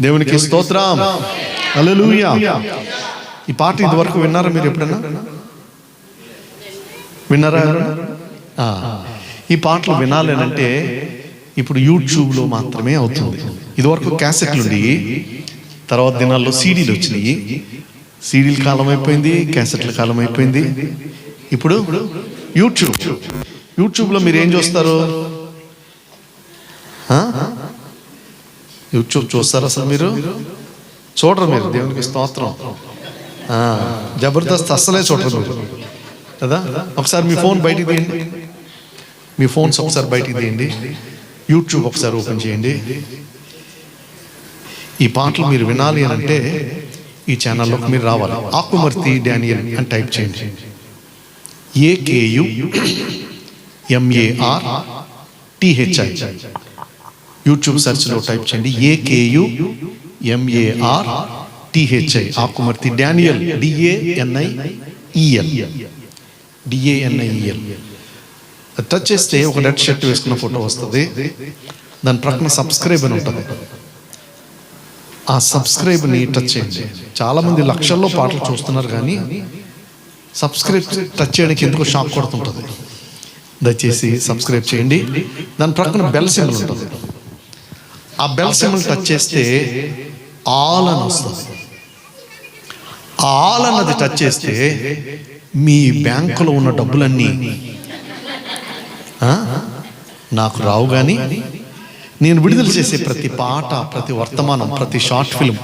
దేవునికి స్తోత్రం. హల్లెలూయా. ఈ పాట ఇదివరకు విన్నారా మీరు ఎప్పుడన్నా? విన్నారా? ఈ పాటలు వినాలి అంటే ఇప్పుడు యూట్యూబ్లో మాత్రమే అవుతుంది. ఇదివరకు క్యాసెట్లు ఉండి, తర్వాత దినాల్లో సీడీలు వచ్చినాయి. సీడీల కాలం అయిపోయింది, క్యాసెట్ల కాలం అయిపోయింది. ఇప్పుడు యూట్యూబ్లో మీరు ఏం చూస్తారు? యూట్యూబ్ చూస్తారా అసలు? మీరు చూడరు. మీరు దేవునికి స్తోత్రం. జబర్దస్త్ అస్సలే చూడరు మీరు కదా. ఒకసారి మీ ఫోన్ బయటికి తీయండి, మీ ఫోన్స్ ఒకసారి బయటికి తీయండి, యూట్యూబ్ ఒకసారి ఓపెన్ చేయండి. ఈ పాటలు మీరు వినాలి అని అంటే ఈ ఛానల్లోకి మీరు రావాలి. ఆకుమర్తి డానియల్ అని టైప్ చేయండి. AKUMARTHI యూట్యూబ్ సెర్చ్లో టైప్ చేయండి. AKUMARTHI Akumarthi Daniel, DANIEL. Touch చేస్తే ఒక రెడ్ షర్ట్ వేసుకున్న ఫోటో వస్తుంది. దాని ప్రక్కన సబ్స్క్రైబ్ అని ఉంటుంది. ఆ సబ్స్క్రైబ్ని టచ్ చేయండి. చాలామంది లక్షల్లో పాటలు చూస్తున్నారు, కానీ సబ్స్క్రైబ్ టచ్ చేయడానికి ఎందుకో షాక్ కొడుతుంటుంది. దయచేసి సబ్స్క్రైబ్ చేయండి. దాని ప్రక్కన బెల్ సింబల్ ఉంటుంది. ఆ బెల్ సింబల్ టచ్ చేస్తే ఆల్ అని వస్తుంది. ఆల్ అన్నది టచ్ చేస్తే మీ బ్యాంకులో ఉన్న డబ్బులన్నీ నాకు రావు, కానీ నేను విడుదల చేసే ప్రతి పాట, ప్రతి వర్తమానం, ప్రతి షార్ట్ ఫిల్మ్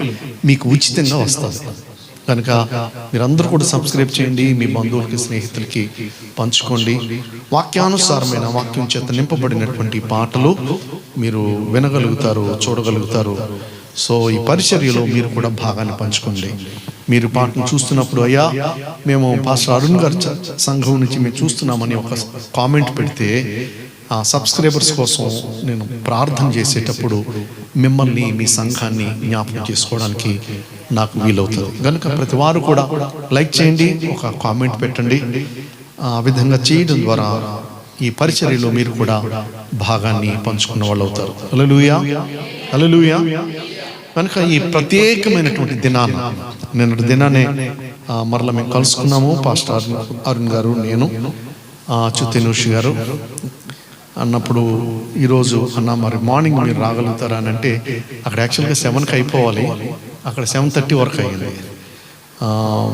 మీకు ఉచితంగా వస్తుంది. కనుక మీరందరూ కూడా సబ్స్క్రైబ్ చేయండి, మీ బంధువులకి, స్నేహితులకి పంచుకోండి. వాక్యానుసారమైన, వాక్యం చేత నింపబడినటువంటి పాటలు మీరు వినగలుగుతారు, చూడగలుగుతారు. సో ఈ పరిచర్యలో మీరు కూడా భాగాన్ని పంచుకోండి. మీరు పాటను చూస్తున్నప్పుడు, అయ్యా మేము పాస్టర్ అరుణ్ గారి సంఘం నుంచి మేము చూస్తున్నామని ఒక కామెంట్ పెడితే, ఆ సబ్స్క్రైబర్స్ కోసం నేను ప్రార్థన చేసేటప్పుడు మిమ్మల్ని, మీ సంఘాన్ని జ్ఞాపకం చేసుకోవడానికి నాకు వీలవుతుంది. కనుక ప్రతి వారు కూడా లైక్ చేయండి, ఒక కామెంట్ పెట్టండి. ఆ విధంగా చేయడం ద్వారా ఈ పరిచర్యలో మీరు కూడా భాగాన్ని పంచుకున్న వాళ్ళు అవుతారు. హల్లెలూయా, హల్లెలూయా. కనుక ఈ ప్రత్యేకమైనటువంటి దినాన్ని, నిన్నటి దినాన్ని మరలా మేము కలుసుకున్నాము. పాస్టర్ అరుణ్ గారు, నేను, చుత్తెనూషి గారు అన్నప్పుడు ఈరోజు అన్న మరి మార్నింగ్ మీరు రాగలుగుతారా అని అంటే, అక్కడ యాక్చువల్గా 7కి అయిపోవాలి, అక్కడ 7:30 వరకు అయ్యింది.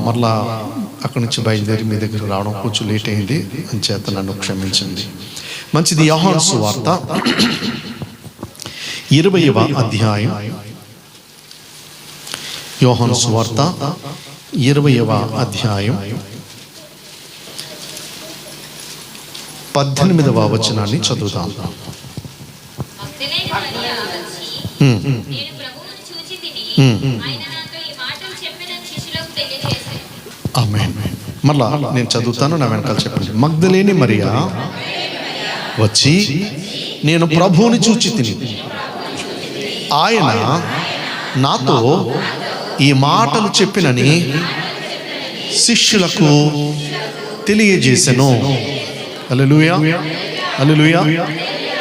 మరలా అక్కడి నుంచి బయలుదేరి మీ దగ్గర రావడం కొంచెం లేట్ అయింది, అంచేత నన్ను క్షమించండి. మంచిది. యోహాను సువార్త 20వ అధ్యాయం. యోహాను సువార్త 20వ అధ్యాయం 18వ వచనాన్ని చదువుతాం. ఆమేన్. మరలా నేను చదువుతాను, నా వెనకాల చెప్పండి. మగ్దలేని మరియా వచ్చి, నేను ప్రభువుని చూచి తిని, ఆయన నాతో ఈ మాటలు చెప్పినని శిష్యులకు తెలియజేసెను. హల్లెలూయా, హల్లెలూయా.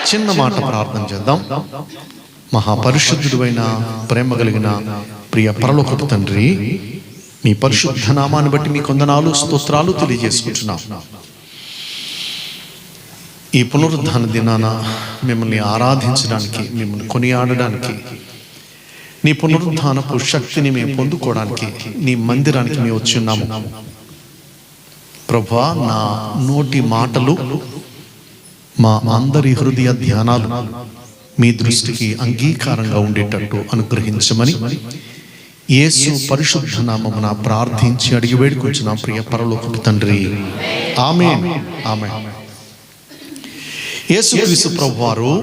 చిన్న మాట ప్రార్థన చేద్దాం. మహాపరిశుద్ధుడైన, ప్రేమ కలిగిన ప్రియ పరలోకపు తండ్రి, మీ పరిశుద్ధ నామాన్ని బట్టి మీ వందనాలు, స్తోత్రాలు తెలియజేసుకుంటున్నాం. ఈ పునరుద్ధాన దినాన మిమ్మల్ని ఆరాధించడానికి, మిమ్మల్ని కొనియాడడానికి, నీ పునరుద్ధానపు శక్తిని మేము పొందుకోవడానికి నీ మందిరానికి మేము వచ్చి ఉన్నాము. ప్రభువా, నా నోటి మాటలు, మా అందరి హృదయ ధ్యానాలు మీ దృష్టికి అంగీకారంగా ఉండేటట్టు అనుగ్రహించమని యేసు పరిశుద్ధ నామమున ప్రార్థించి అడిగి వేడుకొంచున్నాం ప్రియ పరలోకపు తండ్రి. ఆమేన్, ఆమేన్. యేసుక్రీస్తు ప్రభువారు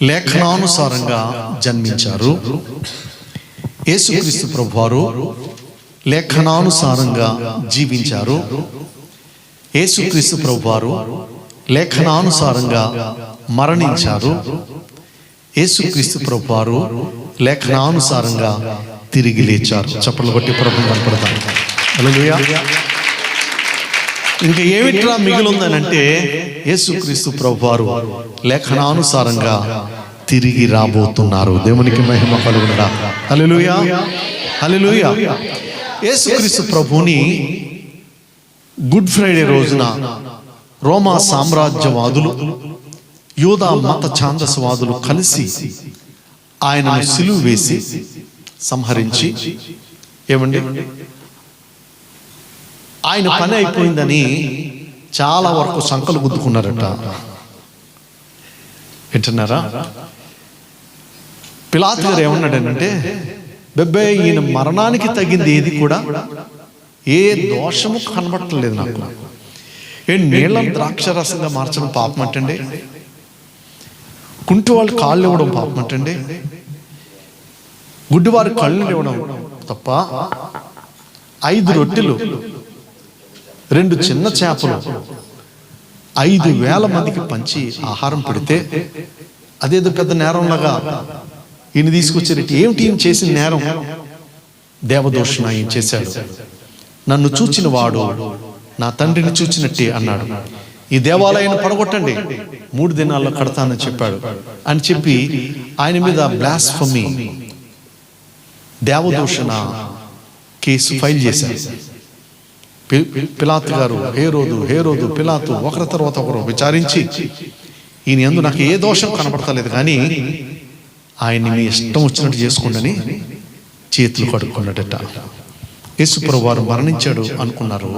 లేఖనానుసారంగా జన్మించారు. యేసుక్రీస్తు ప్రభువారు లేఖనానుసారంగా జీవించారు. యేసుక్రీస్తు ప్రభువారు లేఖనానుసారంగా మరణించారు. యేసుక్రీస్తు ప్రభువారు లేఖనానుసారంగా తిరిగి లేచారు. చప్పట్లు కొట్టి ప్రభువుని కనపడతాం. హల్లెలూయా. ఇంకా ఏమిట్రా మిగిలిందనంటే, యేసుక్రీస్తు ప్రభువారు లేఖనానుసారంగా తిరిగి రాబోతున్నారు. దేవునికి మహిమ కలుగునుగాక. హల్లెలూయా, హల్లెలూయా. యేసుక్రీస్తు ప్రభువుని గుడ్ ఫ్రైడే రోజున రోమా సామ్రాజ్యవాదులు, యూదా మత ఛాందసవాదులు కలిసి ఆయనను సిలువ వేసి సంహరించి, ఏమండి, ఆయన పని అయిపోయిందని చాలా వరకు సంకలు గుద్దుకున్నారట. వింటున్నారా? పిలాతు గారు ఏమన్నాడనంటే, బెబ్బే ఈయన మరణానికి తగింది ఏది కూడా, ఏ దోషము కనబట్టలేదు నాకు. నీళ్ళని ద్రాక్షరసంగా మార్చడం పాపం అంటండి, కుంటి వాళ్ళు కాళ్ళు ఇవ్వడం పాపం అంటండి, గుడ్డివారి కళ్ళు ఇవ్వడం తప్ప, 5 రొట్టెలు 2 చిన్న చేపలు 5,000 మందికి పంచి ఆహారం పెడితే అదేదో పెద్ద నేరంలాగా ఈయన తీసుకొచ్చారట. ఏమిటి ఈయన చేసిన నేరం? దేవదూషణ ఈయన చేశాడు. నన్ను చూచిన వాడు నా తండ్రిని చూచినట్టే అన్నాడు. ఈ దేవాలయాన్ని పడగొట్టండి, 3 దినాల్లో కడతానని చెప్పాడు అని చెప్పి ఆయన మీద బ్లాస్ఫమీ, దేవదూషణ కేసు ఫైల్ చేశారు. పిలాతు గారు, హేరోదు పిలాతు ఒకరి తర్వాత ఒకరు విచారించి, ఈయన యందు నాకు ఏ దోషం కనబడతలేదు, కానీ ఆయన్ని మీ ఇష్టం వచ్చినట్టు చేసుకోండి చేతులు కడుక్కున్నట్ట. యేసుప్రభువు వారు మరణించాడు అనుకున్నారు,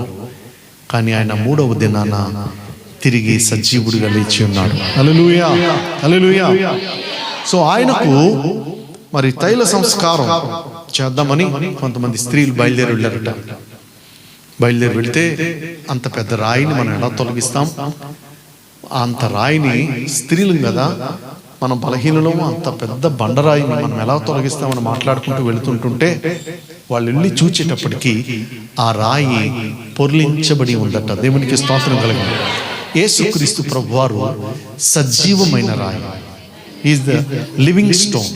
కానీ ఆయన 3వ దినాన తిరిగి సజీవుడిగా లేచి ఉన్నాడు. హల్లెలూయా, హల్లెలూయా. సో ఆయనకు మరి తైల సంస్కారం చేద్దామని కొంతమంది స్త్రీలు బయలుదేరి వెళ్ళారట. బయలుదేరి వెళితే అంత పెద్ద రాయిని మనం ఎలా తొలగిస్తాం? అంత రాయిని, స్త్రీలు కదా మనం బలహీనము, అంత పెద్ద బండరాయిని మనం ఎలా తొలగిస్తామని మాట్లాడుకుంటూ వెళుతుంటుంటే వాళ్ళు వెళ్ళి చూచేటప్పటికీ ఆ రాయి పొర్లించబడి ఉందట. దేవునికి స్తోత్రం కలిగింది. యేసుక్రీస్తు ప్రభువారు సజీవమైన రాయి, ఈజ్ ద లివింగ్ స్టోన్.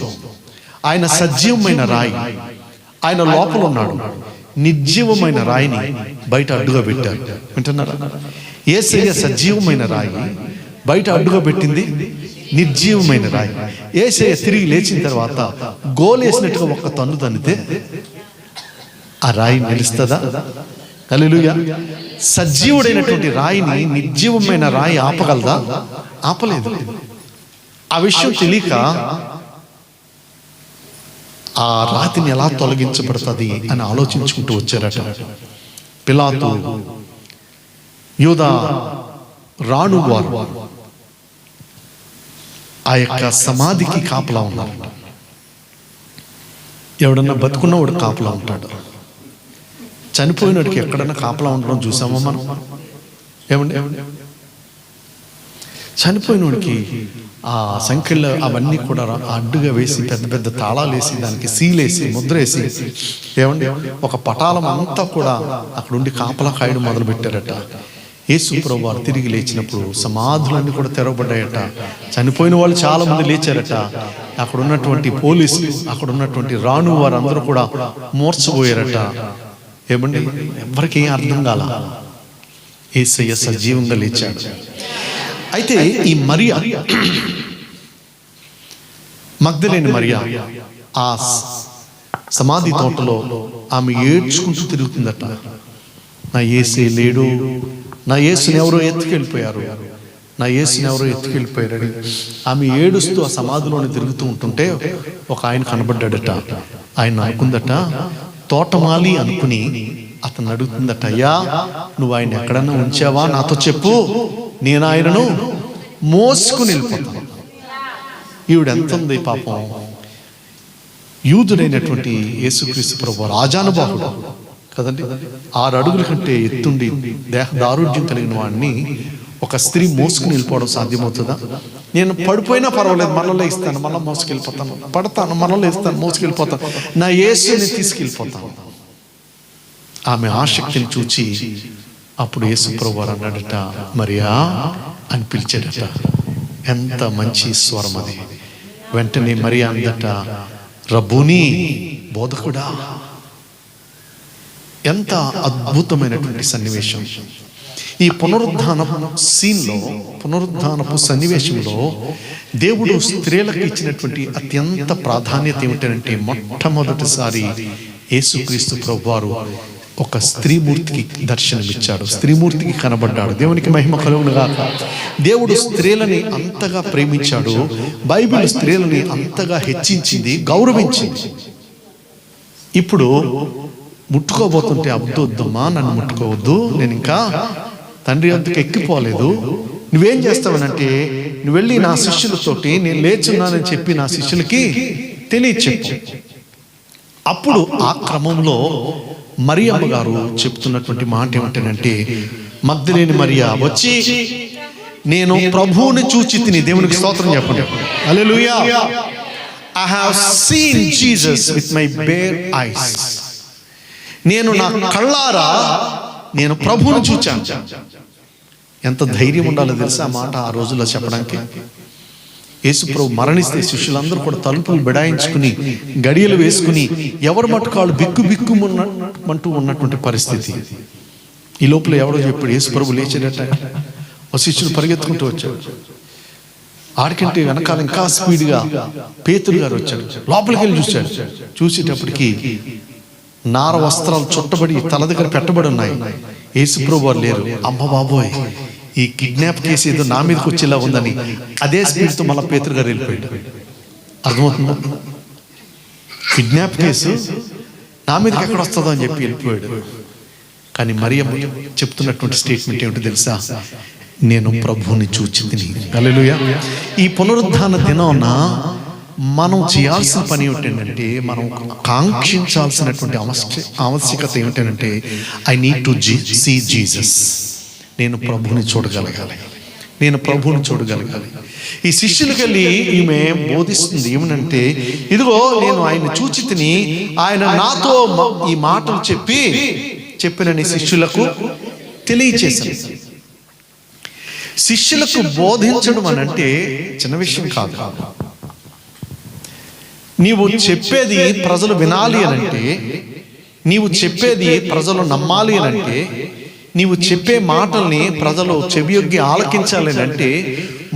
ఆయన సజీవమైన రాయి, ఆయన లోపల ఉన్నాడు. నిర్జీవమైన రాయిని బయట అడ్డుగా పెట్టారు. వింటున్నారా? యేసయ్య సజీవమైన రాయి, బయట అడ్డుగా పెట్టింది నిర్జీవమైన రాయి. యేసయ్య తిరిగి లేచిన తర్వాత గోలేసినట్టుగా ఒక్క తన్ను తన్నితే ఆ రాయి నిలుస్తుందా? హల్లెలూయా. సజీవుడైనటువంటి రాయిని నిర్జీవమైన రాయి ఆపగలదా? ఆపలేదు. ఆ విషయం తెలియక ఆ రాతిని ఎలా తొలగించబడుతుంది అని ఆలోచించుకుంటూ వచ్చారట. పిలాతు, యూదా రాణువారు ఆ యొక్క సమాధికి కాపలా ఉన్నారు. ఎవడన్నా బతుకున్నవాడు కాపలా ఉంటాడు, చనిపోయినడికి ఎక్కడన్నా కాపలా ఉండడం చూసామా మనం? ఏమండి, చనిపోయినోడికి ఆ సంఖ్యలు అవన్నీ కూడా అడ్డుగా వేసి పెద్ద పెద్ద తాళాలు వేసి దానికి సీలేసి ముద్రేసి, ఏమండి, ఒక పటాలం అంతా కూడా అక్కడ ఉండి కాపలా కాయడం మొదలు పెట్టారట. యేసు ప్రభువు వారు తిరిగి లేచినప్పుడు సమాధులన్నీ కూడా తెరవబడ్డాయట. చనిపోయిన వాళ్ళు చాలా మంది లేచారట. అక్కడ ఉన్నటువంటి పోలీసులు, అక్కడ ఉన్నటువంటి రాణు వారు అందరూ కూడా మూర్చబోయారట. ఏమండి, ఎవరికి ఏం అర్థం కాల. యేసయ్య సజీవంగా లేచాడు. అయితే ఈ మరియా, మగ్దలేని మరియా, ఆ సమాధి తోటలో ఆమె ఏడ్చుకుంటూ తిరుగుతుందట. నా యేసే లేడు, నా యేసుని ఎవరో ఎత్తుకెళ్ళిపోయారు, నా యేసుని ఎవరో ఎత్తుకెళ్ళిపోయారని ఆమె ఏడుస్తూ ఆ సమాధిలోనే తిరుగుతూ ఉంటుంటే ఒక ఆయన కనబడ్డాడట. ఆయన అనుకుందట, తోటమాలి అనుకుని అతను అడుగుతుందట, అయ్యా నువ్వు ఆయన ఎక్కడన్నా ఉంచావా? నాతో చెప్పు, నేను ఆయనను మోసుకుని వెళ్ళిపోతాను. ఈవిడ ఎంత ఉంది పాపం. యూదుడైనటువంటి యేసుక్రీస్తు ప్రభువు రాజానుబాహుడు కదండి, 6 అడుగుల కంటే ఎత్తుండి దేహ దారుఢ్యం కలిగిన వాడిని ఒక స్త్రీ మోసుకుని వెళ్ళిపోవడం సాధ్యమవుతుందా? నేను పడిపోయినా పర్వాలేదు, మళ్ళీ ఇస్తాను, మళ్ళీ మోసుకెళ్ళిపోతాను, పడతాను, మళ్ళీ ఇస్తాను, మోసుకెళ్ళిపోతాను, నా యేసుని తీసుకెళ్ళిపోతాను. ఆమె ఆసక్తిని చూచి అప్పుడు యేసు ప్రభువు అన్నాడట, మరియా అని పిలిచాడట. ఎంత మంచి స్వరం అది. వెంటనే మరియా అందట, రబ్బూని, బోధకుడా. ఎంత అద్భుతమైనటువంటి సన్నివేశం. ఈ పునరుద్ధానపు సీన్లో, పునరుద్ధానపు సన్నివేశంలో దేవుడు స్త్రీలకు ఇచ్చినటువంటి అత్యంత ప్రాధాన్యత ఏమిటంటే, మొట్టమొదటిసారి యేసుక్రీస్తు ప్రభువారు ఒక స్త్రీమూర్తికి దర్శనమిచ్చాడు, స్త్రీమూర్తికి కనబడ్డాడు. దేవునికి మహిమ కలుగునుగాక. దేవుడు స్త్రీలని అంతగా ప్రేమించాడు. బైబిల్ స్త్రీలని అంతగా హెచ్చించింది, గౌరవించింది. ఇప్పుడు ముట్టుకోబోతుంటే, వద్దమ్మా నన్ను ముట్టుకోవద్దు, నేను ఇంకా తండ్రి అంతకు ఎక్కిపోలేదు, నువ్వేం చేస్తావనంటే, నువ్వు వెళ్ళి నా శిష్యులతోటి నేను లేచున్నానని చెప్పి నా శిష్యులకి తెలియచెప్పు. అప్పుడు ఆ క్రమంలో మరియమ్మ గారు చెప్తున్నటువంటి మాట ఏమిటంటే, మగ్దలేని మరియా వచ్చి నేను ప్రభువుని చూచి తిని. దేవునికి స్తోత్రం చెప్పండి. హల్లెలూయా. I have seen Jesus with my bare eyes. నేను నా కళ్ళారా నేను ప్రభువుని చూచాను. ఎంత ధైర్యం ఉండాలో తెలుసా ఆ మాట ఆ రోజుల్లో చెప్పడానికి. యేసు ప్రభు మరణిస్తే శిష్యులందరూ కూడా తలుపులు బిడాయించుకుని, గడియలు వేసుకుని, ఎవరు మట్టుకాళ్ళు బిక్కు ఉన్నటువంటి పరిస్థితి. ఈ లోపల ఎవడో చెప్పాడు, యేసు ప్రభు లేచేటట్ట. ఒక శిష్యులు పరిగెత్తుకుంటూ వచ్చాడు. ఆడికంటే వెనకాల ఇంకా స్పీడ్గా పేతురు గారు వచ్చాడు. లోపలికి వెళ్ళి చూశాడు. చూసేటప్పటికి నార వస్త్రాలు చుట్టబడి తల దగ్గర పెట్టబడి ఉన్నాయి. యేసు ప్రభు వారు లేరు. అమ్మ బాబోయ్, ఈ కిడ్నాప్ కేసు ఏదో నా మీదకి వచ్చేలా ఉందని అదే స్పీడ్తో మళ్ళీ పేతురు గారు వెళ్ళిపోయాడు. అర్థమవుతుందా? కిడ్నాప్ కేసు నా మీదకి ఎక్కడ వస్తుందో అని చెప్పి వెళ్ళిపోయాడు. కానీ మరియమ్మ చెప్తున్నటువంటి స్టేట్మెంట్ ఏమిటో తెలుసా? నేను ప్రభువుని చూచితిని. హల్లెలూయా. ఈ పునరుద్ధాన దినాన మనం చేయాల్సిన పని ఏమిటంటే, మనం కాంక్షించాల్సినటువంటి ఆవశ్యకత ఏమిటంటే, I need to see Jesus. నేను ప్రభువుని చూడగలగాలి, నేను ప్రభువుని చూడగలగాలి. ఈ శిష్యులకి వెళ్ళి ఈమె బోధిస్తుంది ఏమనంటే, ఇదిగో నేను ఆయన చూచి తిని, ఆయన నాతో ఈ మాటలు చెప్పినని శిష్యులకు తెలియచేశాను. శిష్యులకు బోధించడం అని అంటే చిన్న విషయం కాదు. నీవు చెప్పేది ప్రజలు వినాలి అనంటే, నీవు చెప్పేది ప్రజలు నమ్మాలి అనంటే, నీవు చెప్పే మాటల్ని ప్రజలు చెవియొగ్గి ఆలకించాలి అంటే,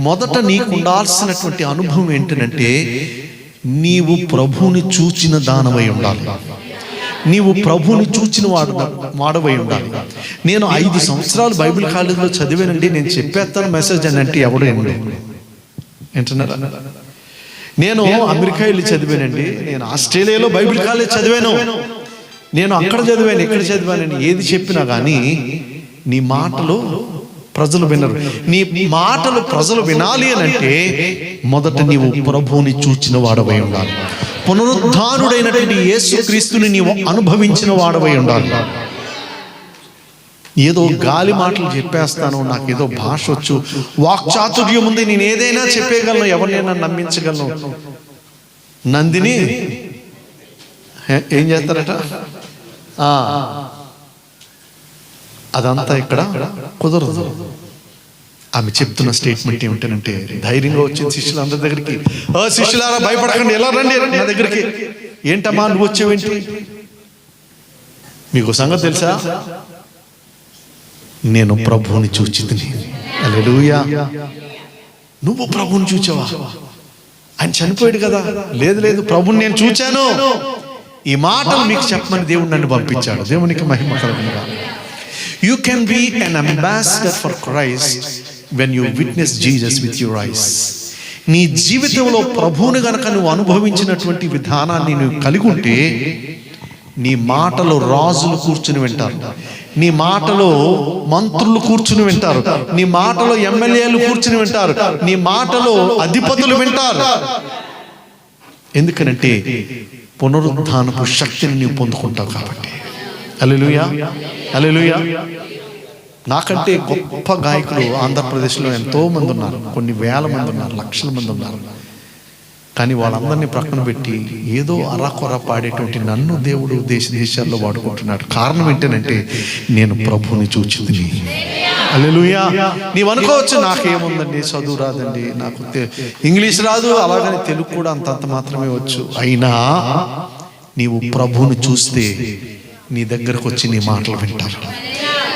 మొదట నీకు ఉండాల్సినటువంటి అనుభవం ఏంటంటే, నీవు ప్రభువుని చూచిన దానవై ఉండాలి, నీవు ప్రభువుని చూచిన వాడవై ఉండాలి. నేను 5 సంవత్సరాలు బైబిల్ కాలేజీలో చదివానండి, నేను చెప్పేస్తాను మెసేజ్ అని అంటే ఎవడు ఏంటన్నారా? నేను అమెరికా వెళ్ళి చదివానండి, నేను ఆస్ట్రేలియాలో బైబిల్ కాలేజ్ చదివాను, నేను అక్కడ చదివాను ఇక్కడ చదివానని ఏది చెప్పినా కానీ నీ మాటలు ప్రజలు వినరు. నీ మాటలు ప్రజలు వినాలి అని అంటే మొదట నీవు ప్రభువుని చూచిన వాడవై ఉండాలి. పునరుద్ధానుడైనటువంటి యేసుక్రీస్తుని నీవు అనుభవించిన వాడవై ఉండాలి. ఏదో గాలి మాటలు చెప్పేస్తాను, నాకేదో భాష వచ్చు, వాక్చాతుర్యం ఉంది, నేను ఏదైనా చెప్పేయగలను, ఎవరినైనా నమ్మించగలను. నందిని ఏం చేస్తారట? అదంతా ఇక్కడ కుదరదు. ఆమె చెప్తున్న స్టేట్మెంట్ ఏమిటంటే, ధైర్యంగా వచ్చింది శిష్యులందరి దగ్గరికి, శిష్యులారా భయపడకండి, ఎలా రండి నా దగ్గరికి. ఏంటమ్మా నువ్వు వచ్చేవేంటి? మీకు సంగతి తెలుసా? నేను ప్రభువుని చూచితిని. హల్లెలూయా. నువ్వు ప్రభువుని చూచావా? ఆయన చనిపోయాడు కదా. లేదు ప్రభువుని నేను చూచాను. ఈ మాటలు మీకు చెప్పమని దేవుడు నన్ను పంపించాడు. దేవునికి మహిమ కలుగునుగాక. You can be an ambassador for Christ when you witness Jesus with your eyes. నీ జీవితంలో ప్రభువుని గనక నువ్వు అనుభవించినటువంటి విధానాన్ని నువ్వు కలిగి ఉంటే, నీ మాటలో రాజులు కూర్చుని వింటారు, నీ మాటలో మంత్రులు కూర్చుని వింటారు, నీ మాటలో ఎమ్మెల్యేలు కూర్చుని వింటారు, నీ మాటలో అధిపతులు వింటారు. ఎందుకనంటే పునరుద్ధానపు శక్తిని నీవు పొందుకుంటావు కాబట్టి. హల్లెలూయా, హల్లెలూయా. నాకంటే గొప్ప గాయకులు ఆంధ్రప్రదేశ్లో ఎంతో మంది ఉన్నారు, కొన్ని వేల మంది ఉన్నారు, లక్షల మంది ఉన్నారు. కానీ వాళ్ళందరినీ ప్రక్కన పెట్టి ఏదో అరాకొర పాడేటువంటి నన్ను దేవుడు దేశాల్లో వాడుకుంటున్నాడు. కారణం ఏంటంటే నేను ప్రభువుని చూచింది. హల్లెలూయా. నీవు అనుకోవచ్చు, నాకేముందండి, చదువు రాదండి, నాకు ఇంగ్లీష్ రాదు, అలాగని తెలుగు కూడా అంతంత మాత్రమే వచ్చు. అయినా నీవు ప్రభువుని చూస్తే నీ దగ్గరకు వచ్చి నీ మాటలు వింటారు,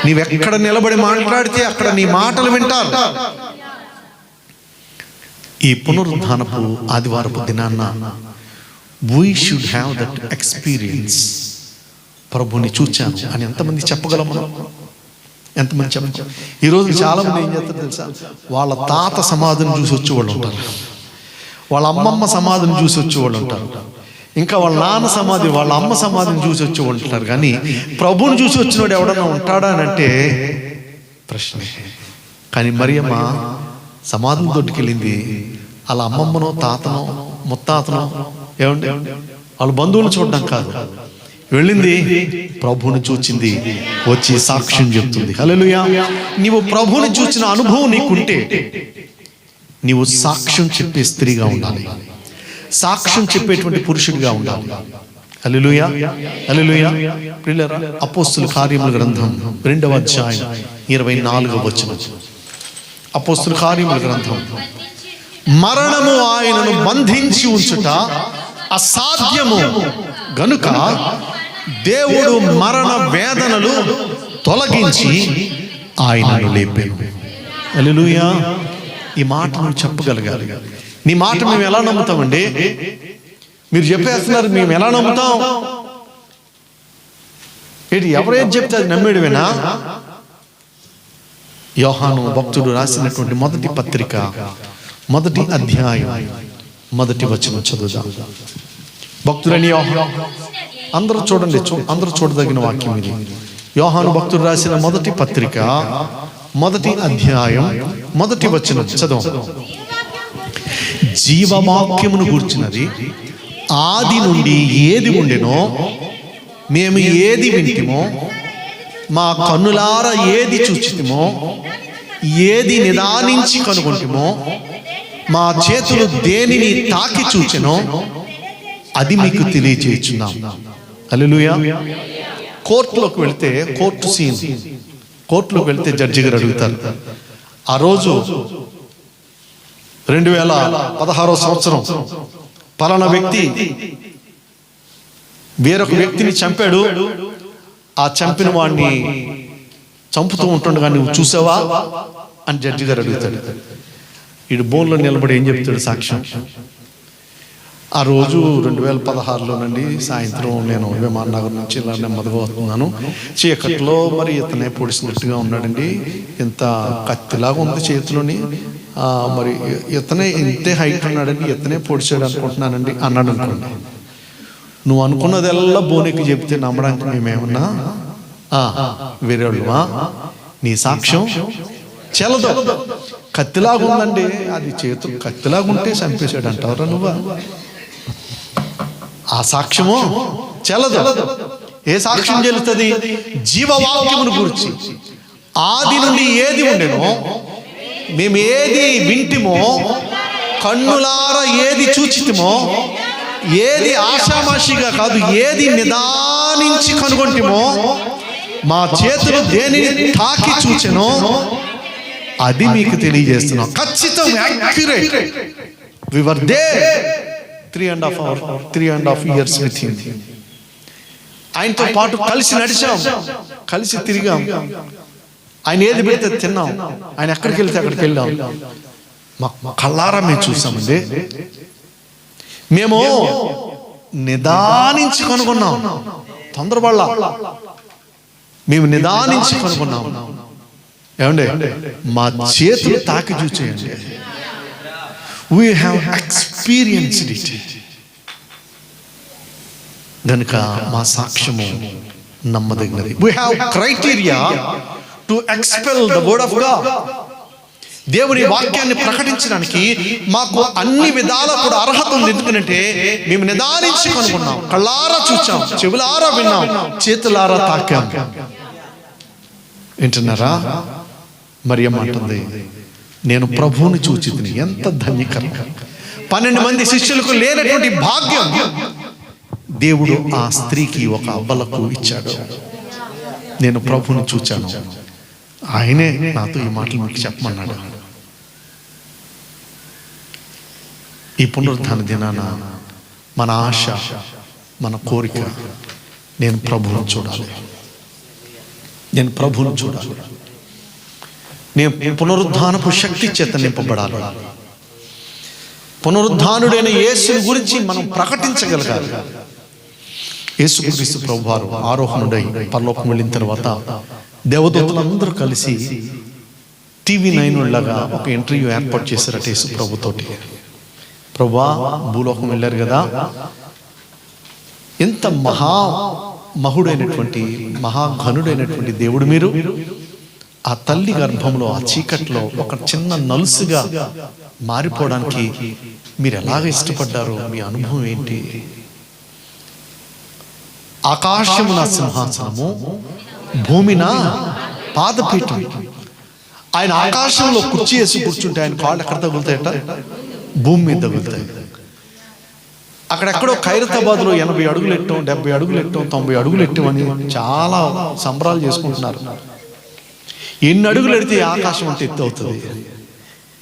నీవెక్కడ నిలబడి మాట్లాడితే అక్కడ నీ మాటలు వింటారు. ఈ పునరుద్ధానపు ఆదివారపు దినాన్న we should have that experience. ప్రభుని చూచాను అని ఎంతమంది చెప్పగలం? ఎంతమంది చెప్పగలం? ఈరోజు చాలా మంది ఏం చేస్తారు తెలుసా? వాళ్ళ తాత సమాధిని చూసి వచ్చేవాళ్ళు ఉంటారు, వాళ్ళ అమ్మమ్మ సమాధిని చూసి వచ్చేవాళ్ళు ఉంటారు, ఇంకా వాళ్ళ నాన్న సమాధి, వాళ్ళ అమ్మ సమాధిని చూసి వచ్చి ఉంటారు. కానీ ప్రభుని చూసి వచ్చినోడు ఎవడన్నా ఉంటాడా అని అంటే ప్రశ్న. కానీ మరియమ్మ సమాధుల దొడ్డికి వెళ్ళింది. వాళ్ళ అమ్మమ్మనో తాతనో ముత్తాతనో ఏమండి వాళ్ళ బంధువులు చూడడం కాదు, వెళ్ళింది ప్రభువుని చూచింది, వచ్చి సాక్ష్యం చెప్తుంది. హల్లెలూయా. నీవు ప్రభువుని చూచిన అనుభవం నీకుంటే నీవు సాక్ష్యం చెప్పే స్త్రీగా ఉండాలి, సాక్ష్యం చెప్పేటువంటి పురుషుడిగా ఉండాలి. హల్లెలూయా, హల్లెలూయా. ప్రియులారా, అపోస్తుల కార్యముల గ్రంథం 2వ అధ్యాయం 24వ వచనం. అపోస్తుల కార్యముల గ్రంథం. మరణము ఆయనను బంధించి ఉంచుట అసాధ్యము గనుక దేవుడు మరణ వేదనలు తొలగించి ఆయనను లేపాను. హల్లెలూయా. ఈ మాట నువ్వు చెప్పగలగాలి. నీ మాట మేము ఎలా నమ్ముతామండి? మీరు చెప్పేస్తున్నారు, మేము ఎలా నమ్ముతాం? ఏంటి, ఎవరేం చెప్తే అది నమ్మేడువేనా? యోహాను భక్తుడు రాసినటువంటి మొదటి పత్రిక 1వ అధ్యాయం 1వ వచనం చదువుదాం. భక్తుడని యోహాను, అందరూ చూడండి, అందరూ చూడదగిన వాక్యం ఇది. యోహాను భక్తుడు రాసిన మొదటి పత్రిక 1వ అధ్యాయం 1వ వచనం చదువు. జీవవాక్యమును గూర్చినది ఆది నుండి ఏది ఉండెనో, మేము ఏది వింటిమో, మా కన్నులార ఏది చూచితిమో, ఏది నిదానించి కనుగొంటిమో, మా చేతులు దేనిని తాకి చూచెనో అది మీకు తెలియజేయుచున్నాం. హల్లెలూయా. కోర్టులోకి వెళ్తే, కోర్టులోకి వెళ్తే జడ్జి గారు అడుగుతారు, ఆ రోజు 2016వ సంవత్సరం పలానా వ్యక్తి వేరొక వ్యక్తిని చంపాడు, ఆ చంపిన వాడిని చంపుతూ ఉంటుండగా నువ్వు చూసావా అని జడ్జి గారు అడుగుతాడు. వీడు బోన్లో నిలబడి ఏం చెప్తాడు సాక్ష్యం? ఆ రోజు 2016లోనండి సాయంత్రం నేను విమాననగర్ నుంచి ఇలా నెమ్మదిగా వస్తున్నాను, చీకట్లో మరి ఇతనే పొడిసినట్టుగా ఉన్నాడండి, ఇంత కత్తిలాగా ఉంది చేతిలోని, మరి ఇతనే ఇంతే హైట్ ఉన్నాడండి, ఇతనే పొడిచాడు అనుకుంటున్నానండి అన్నాడు అనుకోండి. నువ్వు అనుకున్నదెల్లా బోనెక్కి చెప్తే నమ్మడానికి మేమేమన్నా వేరేవాళ్ళువా? నీ సాక్ష్యం చెల్లదు. కత్తిలాగా ఉందండి, అది చేతులు కత్తిలాగా ఉంటే చంపేశాడు అంటావురా నువ్వా? ఆ సాక్ష్యము చెల్లదు. ఏ సాక్ష్యం చెల్లుతుంది? జీవవాక్యమును గురించి ఆది నుండి ఏది ఉండెనో, మేము ఏది వింటిమో, కన్నులార ఏది చూచితిమో, ఏది ఆషామాషిగా కాదు, ఏది నిదానించి కనుగొంటిమో, మా చేతులు దేనిని తాకి చూచెనో అది మీకు తెలియజేస్తున్నాం. ఖచ్చితం, accurate. We were there 3.5 years with him. ఆయనతో పాటు కలిసి నడిచాం, కలిసి తిరిగాం, ఆయన ఏది పెడితే తిన్నాం, ఆయన ఎక్కడికి వెళ్తే అక్కడికి వెళ్ళాం. మా కళ్ళారా మేము చూసామండి. మేము నిదానించి కనుగొన్నాం, తొందరపడ మేము నిదానించి కనుగొన్నాం. ఏమండి, మా చేతులు తాకి చూచేయండి. We have experienced it. గనుక మా సాక్ష్యము నమ్మదగినది. We have criteria to expel the word of God. దేవుని వాక్యాన్ని ప్రకటించడానికి మాకు అన్ని విధాల కూడా అర్హత ఉంది. ఎందుకంటే మేము నిదానించి కనుగొన్నాం, కళ్ళారా చూచాం, చెవులారా విన్నాం, చేతులారా తాకాం. వింటున్నారా? మరియమ్మ అంటుంది, నేను ప్రభువుని చూచితిని. ఎంత ధన్యకరం! 12 మంది శిష్యులకు లేనటువంటి భాగ్యం దేవుడు ఆ స్త్రీకి, ఒక అవ్వలకు ఇచ్చాడు. నేను ప్రభువుని చూచాను, ఆయనే నాతో ఈ మాటలు మీకు చెప్పమన్నాడు. ఈ పునరుద్ధాన దినాన మన ఆశ, మన కోరిక, నేను ప్రభువుని చూడాలి, నేను ప్రభువును చూడాలి, నేను పునరుద్ధానపు శక్తి చేత నింపబడాలి, పునరుద్ధానుడైన యేసుని గురించి మనం ప్రకటించగలగాలి. యేసుక్రీస్తు ప్రభువారు ఆరోహణుడై పరలోకం వెళ్ళిన తర్వాత దేవదూతలందరూ కలిసి TV9 లాగా ఒక ఇంటర్వ్యూ ఏర్పాటు చేశారట యేసు ప్రభుతోటి. ప్రభువా, భూలోకం వెళ్ళారు కదా, ఎంత మహుడైనటువంటి మహాఘనుడైనటువంటి దేవుడు మీరు. ఆ తల్లి గర్భంలో ఆ చీకట్లో ఒక చిన్న నలుసుగా మారిపోవడానికి మీరు ఎలాగ ఇష్టపడ్డారు? మీ అనుభవం ఏంటి? ఆకాశము నా సింహాసనము, భూమి నా పాదపీఠం. ఆయన ఆకాశంలో కుర్చీ వేసి కూర్చుంటే ఆయన కాళ్ళు ఎక్కడ తగులుతాయట? భూమి మీద తగులుతాయి. అక్కడెక్కడో ఖైరతాబాద్లో 80 అడుగులు ఎట్టాం, 70 అడుగులు ఎట్టాం, 90 అడుగులు ఎట్టామని చాలా సంబరాలు చేసుకుంటున్నారు. ఎన్ని అడుగులు ఎడితే ఆకాశం అంత ఎత్తు అవుతుంది?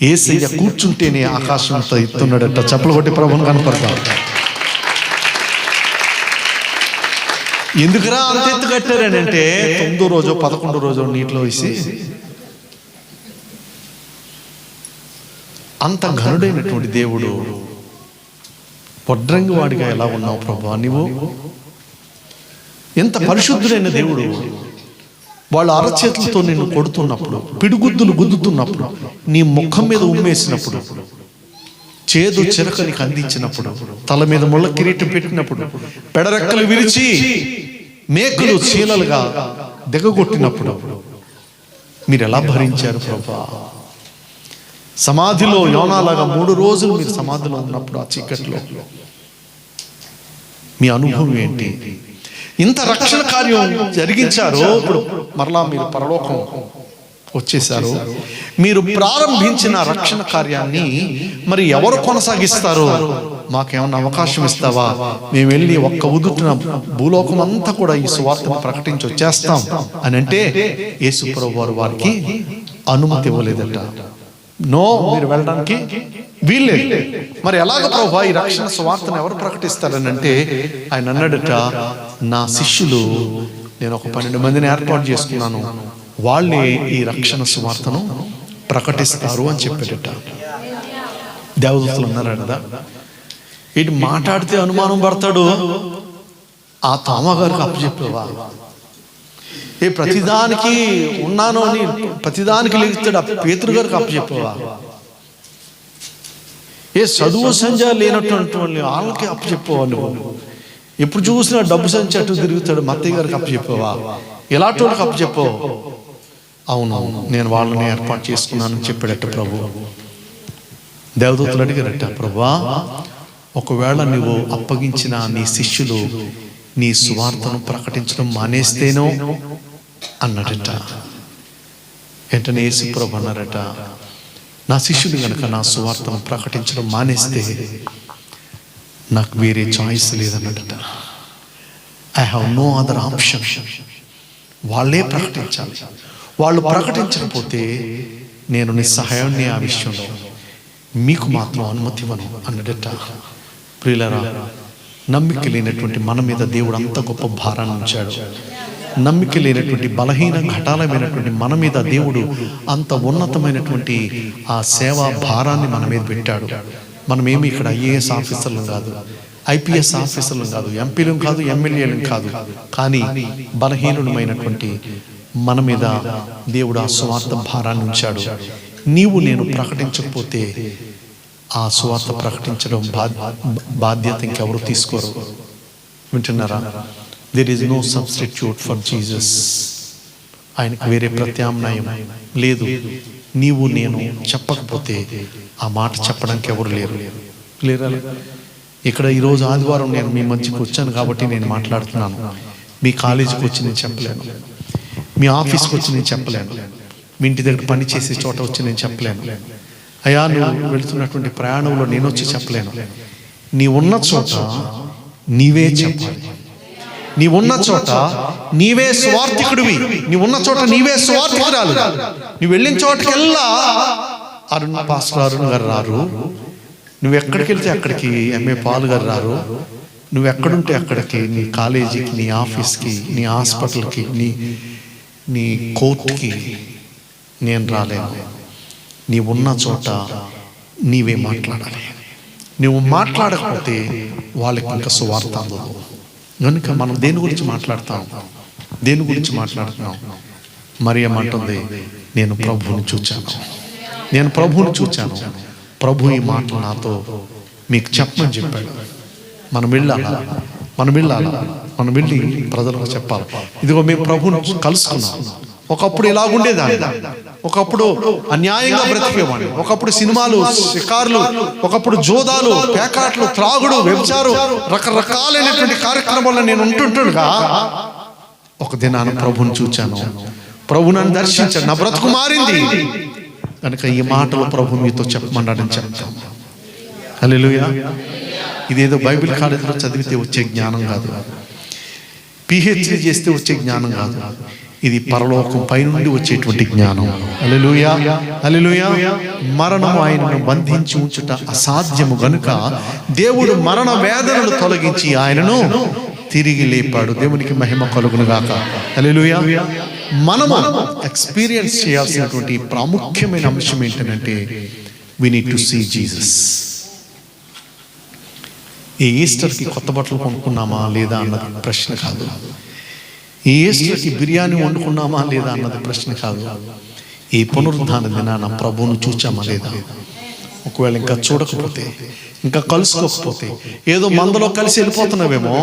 యేసయ్య కూర్చుంటేనే ఆకాశం అంత ఎత్తున్నాడట. చప్పలు కొట్టి ప్రభువును కనపడతాం. ఎందుకురా అంత ఎత్తు కట్టారనంటే 9వ రోజు 11వ రోజు నీటిలో వేసి అంత ఘనుడైనటువంటి దేవుడు పొడ్రంగి వాడిగా ఎలా ఉన్నావు ప్రభువా నీవు? ఎంత పరిశుద్ధుడైన దేవుడు. వాళ్ళు అరచేతులతో నిన్ను కొడుతున్నప్పుడు, పిడిగుద్దులు గుద్దుతున్నప్పుడు, నీ ముఖం మీద ఉమ్మేసినప్పుడు, చేదు చిరకనికి అందించినప్పుడు, తల మీద ముళ్ళ కిరీటం పెట్టినప్పుడు, పెడరెక్కలు విరిచి మేకులు చీలలుగా దిగగొట్టినప్పుడు మీరు ఎలా భరించారు ప్రభువా? సమాధిలో యోనాలాగా 3 రోజులు మీరు సమాధిలో ఉన్నప్పుడు ఆ చీకట్లో మీ అనుభవం ఏంటి? ఇంత రక్షణ కార్యం జరిగించారు. ఇప్పుడు మరలా మీరు పరలోకం వచ్చేసారు. మీరు ప్రారంభించిన రక్షణ కార్యాన్ని మరి ఎవరు కొనసాగిస్తారు? మాకేమన్నా అవకాశం ఇస్తావా? మేము వెళ్ళి ఒక్క ఉదుటిన భూలోకం అంతా కూడా ఈ సువార్తను ప్రకటించి వచ్చేస్తాం అని అంటే యేసు ప్రభువారు వారికి అనుమతి ఇవ్వలేదట. నో, మీరు వెళ్ళడానికి వీల్లేదు. మరి ఎలాగ ప్రభువా ఈ రక్షణ సువార్తను ఎవరు ప్రకటిస్తారని అంటే ఆయన అన్నాడట, నా శిష్యులు, నేను ఒక 12 మందిని ఏర్పాటు చేసుకున్నాను, వాళ్ళే ఈ రక్షణ సువార్తను ప్రకటిస్తారు అని చెప్పాడట. దేవదూతలు అన్నారు కదా, ఇటు మాట్లాడితే అనుమానం పడతాడు. ఆ తోమగారికి అప్పచెప్పేవా? ఏ ప్రతిదానికి ఉన్నాను అని ప్రతిదానికి లేస్తాడు. ఆ పేతురు గారికి అప్పచెప్పేవా? ఏ చదువు సంజ లేనటువంటి వాళ్ళకి అప్పచెప్పేవా? నువ్వు ఎప్పుడు చూసినా డబ్బు సంచి అటు తిరుగుతాడు, మత్తయ్య గారికి అప్పచెప్పేవా? ఎలాంటి వాళ్ళకి అప్పచెప్పావు? అవును, నేను వాళ్ళని ఏర్పాటు చేసుకున్నానని చెప్పాడట ప్రభు. దేవదూతలు అడిగారట, ప్రభువా, ఒకవేళ నువ్వు అప్పగించిన నీ శిష్యులు నీ సువార్తను ప్రకటించడం మానేస్తేనో అన్నాడట. వెంటనే యేసు ప్రభు అన్నారట, నా శిష్యులు గనక నా సువార్తను ప్రకటించడం మానేస్తే నాకు వేరే చాయిస్ లేదన్నాడట. I have no other option. వాళ్ళే ప్రకటించాలి. వాళ్ళు ప్రకటించకపోతే నేను నిస్సహాయాన్ని ఆ విషయంలో, మీకు మాత్రం అనుమతి ఇవ్వను అన్నాడట. ప్రియులారా, నమ్మిక లేనటువంటి మన మీద దేవుడు అంత గొప్ప భారాన్ని ఉంచాడు. నమ్మిక లేనటువంటి బలహీన ఘటాలమైనటువంటి మన మీద దేవుడు అంత ఉన్నతమైనటువంటి ఆ సేవా భారాన్ని మన మీద పెట్టాడు. మనమేమి ఇక్కడ IAS ఆఫీసర్లు కాదు, IPS ఆఫీసర్లు కాదు, ఎంపీలు కాదు, ఎమ్మెల్యేలు కాదు. కానీ బలహీనులమైనటువంటి మన మీద దేవుడు ఆ సువార్త భారాన్ని ఉంచాడు. నీవు నేను ప్రకటించకపోతే ఆ సువార్త ప్రకటించడం బాధ్యత ఇంకెవరు తీసుకోరు. వింటున్నారా? There is no substitute for Jesus. ఆయనకు వేరే ప్రత్యామ్నాయం లేదు. నీవు నేను చెప్పకపోతే ఆ మాట చెప్పడానికి ఎవరు లేరా? ఇక్కడ ఈరోజు ఆదివారం నేను మీ మధ్యకి వచ్చాను కాబట్టి నేను మాట్లాడుతున్నాను. మీ కాలేజీకి వచ్చి నేను చెప్పలేను, మీ ఆఫీస్కి వచ్చి నేను చెప్పలేను, మీ ఇంటి దగ్గర పని చేసే చోట వచ్చి నేను చెప్పలేను. అయ్యా, నువ్వు వెళుతున్నటువంటి ప్రయాణంలో నేను వచ్చి చెప్పలేను. నీ ఉన్న చోట నీవే చెప్పాలి. నీ ఉన్న చోట నీవే స్వార్థికుడివి. నీ ఉన్న చోట నీవే స్వార్థికురాలు. నువ్వు వెళ్ళిన చోటకెల్లా పాస్టర్ అరుణ్ గారు రారు. నువ్వు ఎక్కడికి వెళ్తే అక్కడికి MA పాల్ గారు రారు. నువ్వు ఎక్కడుంటే అక్కడికి, నీ కాలేజీకి, నీ ఆఫీస్కి, నీ హాస్పిటల్కి, నీ కోర్టుకి నేను రాలేను. నీవు ఉన్న చోట నీవే మాట్లాడాలి. నువ్వు మాట్లాడకపోతే వాళ్ళకి ఇంకా సువార్త అందదు. కనుక మనం దేని గురించి మాట్లాడుతున్నాం? మరి ఏమంటుంది? నేను ప్రభువుని చూచాను. ప్రభు ఈ మాటలు నాతో మీకు చెప్పమని చెప్పాడు. మనం వెళ్ళి ప్రజలకు చెప్పాలి. ఇదిగో మేము ప్రభువుని కలుసుకున్నాం. ఒకప్పుడు ఇలాగుండేదాన్ని, ఒకప్పుడు అన్యాయంగా బ్రతికేవాడిని, ఒకప్పుడు సినిమాలు, షికార్లు, ఒకప్పుడు జోదాలు, పేకాట్లు, త్రాగుడు, వ్యభిచారం, రకరకాలైనటువంటి కార్యక్రమాల్లో నేను ఉంటుండగా ఒక దినాన ప్రభువుని చూచాను. ప్రభు నన్ను దర్శించాడు, నా బ్రతుకు మారింది. కనుక ఈ మాటలు ప్రభు మీతో చెప్పమన్నాడని చెప్తాం. హల్లెలూయా. ఇదేదో బైబిల్ కాలేజీలో చదివితే వచ్చే జ్ఞానం కాదు, పిహెచ్డి చేస్తే వచ్చే జ్ఞానం కాదు. ఇది పరలోకం పైనుండి వచ్చేటువంటి జ్ఞానం. హల్లెలూయా, హల్లెలూయా. మరణము ఆయనను బంధించి ఉంచుట అసాధ్యము గనుక దేవుడు మరణ వేదనలు తొలగించి ఆయనను తిరిగి లేపాడు. దేవునికి మహిమ కలుగును గాక. హల్లెలూయా. మనము ఎక్స్పీరియన్స్ చేయాల్సినటువంటి ప్రాముఖ్యమైన అంశం ఏంటంటే we need to see Jesus. ఈ ఈస్టర్కి కొత్త బట్టలు కొనుక్కున్నామా లేదా అన్నది ప్రశ్న కాదు. ఈ ఈస్టర్కి బిర్యానీ వండుకున్నామా లేదా అన్నది ప్రశ్న కాదు. ఈ పునరుద్ధాన దినాన ప్రభువును చూచామా లేదా? ఒకవేళ ఇంకా చూడకపోతే, ఇంకా కలుసుకోకపోతే, ఏదో మందలో కలిసి వెళ్ళిపోతున్నావేమో,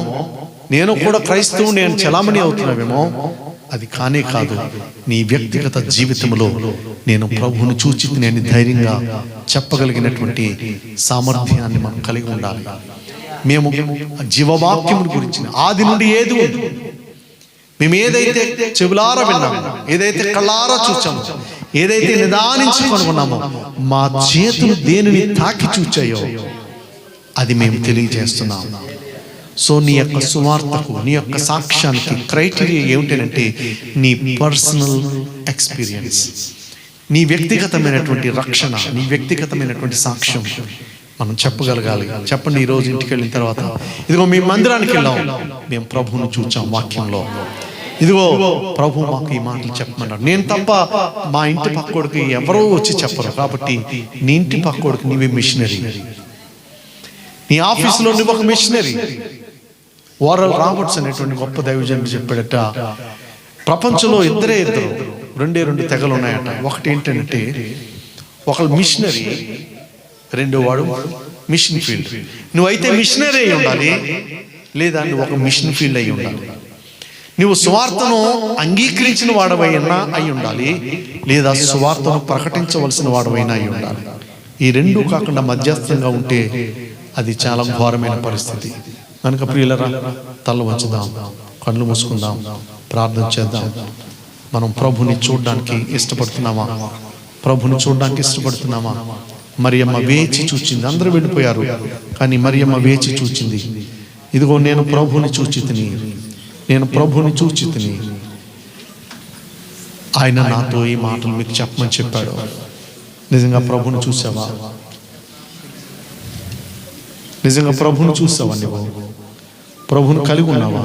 నేను కూడా క్రైస్తవుని, నేను చలామణి అవుతున్నావేమో, అది కానే కాదు. నీ వ్యక్తిగత జీవితంలో నేను ప్రభువును చూచి నేను ధైర్యంగా చెప్పగలిగినటువంటి సామర్థ్యాన్ని మనం కలిగి ఉండాలి. మేము జీవవాక్యం గురించి ఆది నుండి ఏది ఉంది, మేము ఏదైతే చెవులారా విన్నామో, ఏదైతే కళ్ళారా చూచామో, ఏదైతే నిదానించి కనుగొన్నామో, మా చేతులు దేనిని తాకి చూచాయో అది మేము తెలియజేస్తున్నాం. సో నీ యొక్క సువార్తకు, నీ యొక్క సాక్ష్యానికి క్రైటీరియా ఏమిటంటే నీ పర్సనల్ ఎక్స్పీరియన్స్, నీ వ్యక్తిగతమైనటువంటి రక్షణ, నీ వ్యక్తిగతమైనటువంటి సాక్ష్యం మనం చెప్పగలగాలి. చెప్పండి, ఈరోజు ఇంటికి వెళ్ళిన తర్వాత, ఇదిగో మేము మందిరానికి వెళ్ళాం, మేము ప్రభువును చూచాం వాక్యంలో, ఇదిగో ప్రభు మాకు ఈ మాటలు చెప్పమన్నాడు. నేను తప్ప మా ఇంటి పక్కోడికి ఎవరో వచ్చి చెప్పరు. కాబట్టి నీ ఇంటి పక్కోడికి నీవే మిషనరీ. నీ ఆఫీసులో నువ్వు ఒక మిషనరీ. ఓరల్ రాబర్ట్స్ అనేటువంటి గొప్ప దైవజనుడు చెప్పాడట, ప్రపంచంలో రెండే తెగలు ఉన్నాయట. ఒకటి ఏంటంటే ఒకళ్ళు మిషనరీ, రెండో వాడు మిషన్ ఫీల్డ్. నువ్వైతే మిషనరీ అయి ఉండాలి, లేదా నువ్వు ఒక మిషన్ ఫీల్డ్ అయి ఉండాలి. నువ్వు సువార్తను అంగీకరించిన వాడవైనా అయి ఉండాలి, లేదా సువార్తను ప్రకటించవలసిన వాడవైనా అయి ఉండాలి. ఈ రెండూ కాకుండా మధ్యస్థంగా ఉంటే అది చాలా ఘోరమైన పరిస్థితి. కనుక ప్రియులరా, తల వంచుదాం, కళ్ళు మూసుకుందాం, ప్రార్థన చేద్దాం. మనం ప్రభుని చూడడానికి ఇష్టపడుతున్నామా? మరియమ్మ వేచి చూచింది. అందరూ వెళ్ళిపోయారు, కానీ మరియమ్మ వేచి చూచింది. ఇదిగో నేను ప్రభుని చూచి తిని ఆయన నాతో ఈ మాటలు మీకు చెప్పమని చెప్పాడు. నిజంగా ప్రభుని చూసావా? నువ్వు ప్రభుని కలిగి ఉన్నావా?